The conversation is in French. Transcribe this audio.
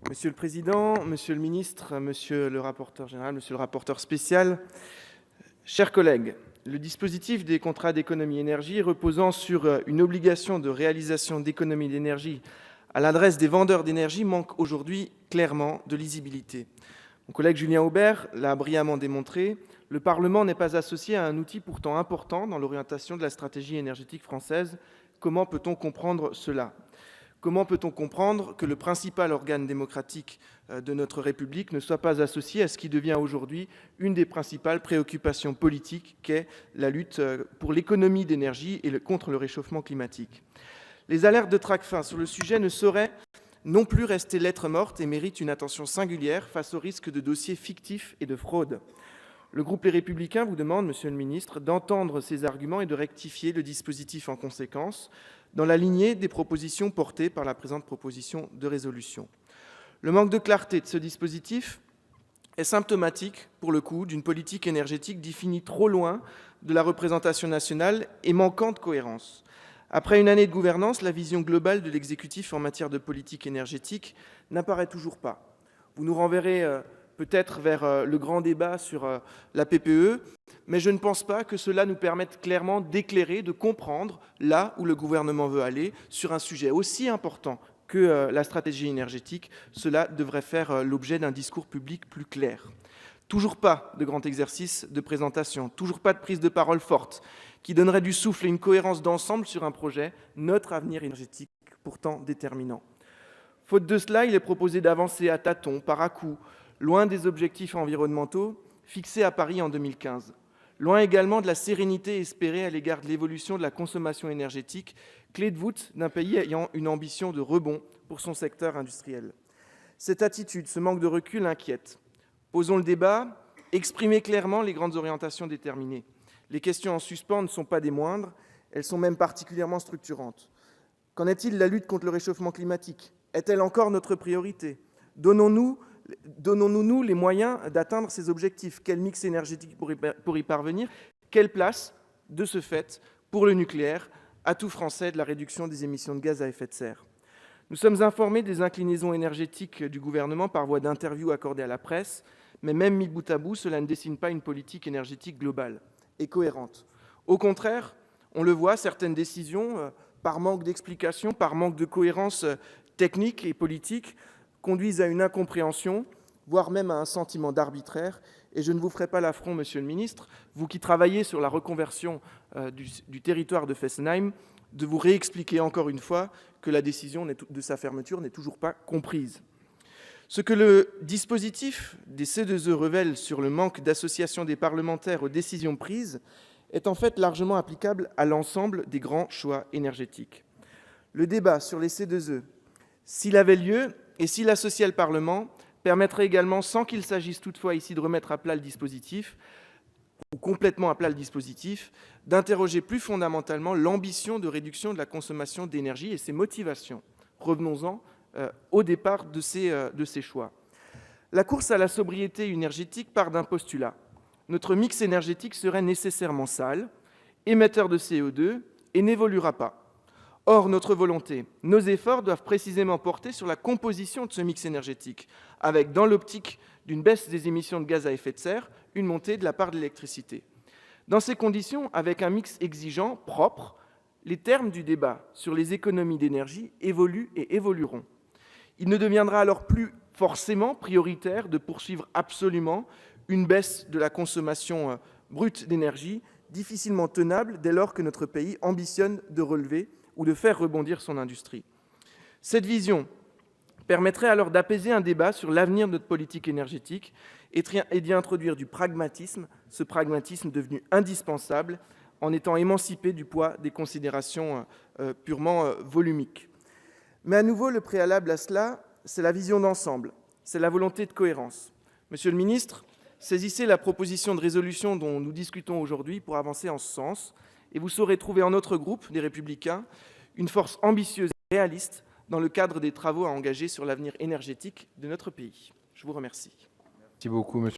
Monsieur le président, monsieur le ministre, monsieur le rapporteur général, monsieur le rapporteur spécial, chers collègues, le dispositif des contrats d'économie énergie reposant sur une obligation de réalisation d'économie d'énergie à l'adresse des vendeurs d'énergie manque aujourd'hui clairement de lisibilité. Mon collègue Julien Aubert l'a brillamment démontré, le Parlement n'est pas associé à un outil pourtant important dans l'orientation de la stratégie énergétique française. Comment peut-on comprendre cela ? Comment peut-on comprendre que le principal organe démocratique de notre République ne soit pas associé à ce qui devient aujourd'hui une des principales préoccupations politiques, qu'est la lutte pour l'économie d'énergie et contre le réchauffement climatique ? Les alertes de Tracfin sur le sujet ne sauraient non plus rester lettre morte et méritent une attention singulière face au risque de dossiers fictifs et de fraude. Le groupe Les Républicains vous demande, monsieur le ministre, d'entendre ces arguments et de rectifier le dispositif en conséquence, dans la lignée des propositions portées par la présente proposition de résolution. Le manque de clarté de ce dispositif est symptomatique, pour le coup, d'une politique énergétique définie trop loin de la représentation nationale et manquant de cohérence. Après une année de gouvernance, la vision globale de l'exécutif en matière de politique énergétique n'apparaît toujours pas. Vous nous renverrez peut-être vers le grand débat sur la PPE, mais je ne pense pas que cela nous permette clairement d'éclairer, de comprendre là où le gouvernement veut aller sur un sujet aussi important que la stratégie énergétique. Cela devrait faire l'objet d'un discours public plus clair. Toujours pas de grand exercice de présentation, toujours pas de prise de parole forte qui donnerait du souffle et une cohérence d'ensemble sur un projet, notre avenir énergétique pourtant déterminant. Faute de cela, il est proposé d'avancer à tâtons, par à-coups, loin des objectifs environnementaux fixés à Paris en 2015, loin également de la sérénité espérée à l'égard de l'évolution de la consommation énergétique, clé de voûte d'un pays ayant une ambition de rebond pour son secteur industriel. Cette attitude, ce manque de recul inquiète. Posons le débat, exprimez clairement les grandes orientations déterminées. Les questions en suspens ne sont pas des moindres, elles sont même particulièrement structurantes. Qu'en est-il de la lutte contre le réchauffement climatique ? Est-elle encore notre priorité ? Donnons-nous les moyens d'atteindre ces objectifs ? Quel mix énergétique pour y parvenir ? Quelle place, de ce fait, pour le nucléaire, atout français de la réduction des émissions de gaz à effet de serre ? Nous sommes informés des inclinaisons énergétiques du gouvernement par voie d'interviews accordées à la presse, mais même mis bout à bout, cela ne dessine pas une politique énergétique globale et cohérente. Au contraire, on le voit, certaines décisions, par manque d'explication, par manque de cohérence technique et politique, conduisent à une incompréhension, voire même à un sentiment d'arbitraire. Et je ne vous ferai pas l'affront, monsieur le ministre, vous qui travaillez sur la reconversion du territoire de Fessenheim, de vous réexpliquer encore une fois que la décision de sa fermeture n'est toujours pas comprise. Ce que le dispositif des C2E révèle sur le manque d'association des parlementaires aux décisions prises est en fait largement applicable à l'ensemble des grands choix énergétiques. Le débat sur les C2E, s'il avait lieu et s'il associait le Parlement, permettrait également, sans qu'il s'agisse toutefois ici de remettre à plat le dispositif, ou complètement à plat le dispositif, d'interroger plus fondamentalement l'ambition de réduction de la consommation d'énergie et ses motivations. Revenons-en au départ de ces choix. La course à la sobriété énergétique part d'un postulat. Notre mix énergétique serait nécessairement sale, émetteur de CO2 et n'évoluera pas. Or, notre volonté, nos efforts doivent précisément porter sur la composition de ce mix énergétique, avec, dans l'optique d'une baisse des émissions de gaz à effet de serre, une montée de la part de l'électricité. Dans ces conditions, avec un mix exigeant, propre, les termes du débat sur les économies d'énergie évoluent et évolueront. Il ne deviendra alors plus forcément prioritaire de poursuivre absolument une baisse de la consommation brute d'énergie, difficilement tenable dès lors que notre pays ambitionne de relever ou de faire rebondir son industrie. Cette vision permettrait alors d'apaiser un débat sur l'avenir de notre politique énergétique et d'y introduire du pragmatisme, ce pragmatisme devenu indispensable en étant émancipé du poids des considérations purement volumiques. Mais à nouveau, le préalable à cela, c'est la vision d'ensemble, c'est la volonté de cohérence. Monsieur le ministre, saisissez la proposition de résolution dont nous discutons aujourd'hui pour avancer en ce sens, et vous saurez trouver en notre groupe, des Républicains, une force ambitieuse et réaliste dans le cadre des travaux à engager sur l'avenir énergétique de notre pays. Je vous remercie. Merci beaucoup, monsieur.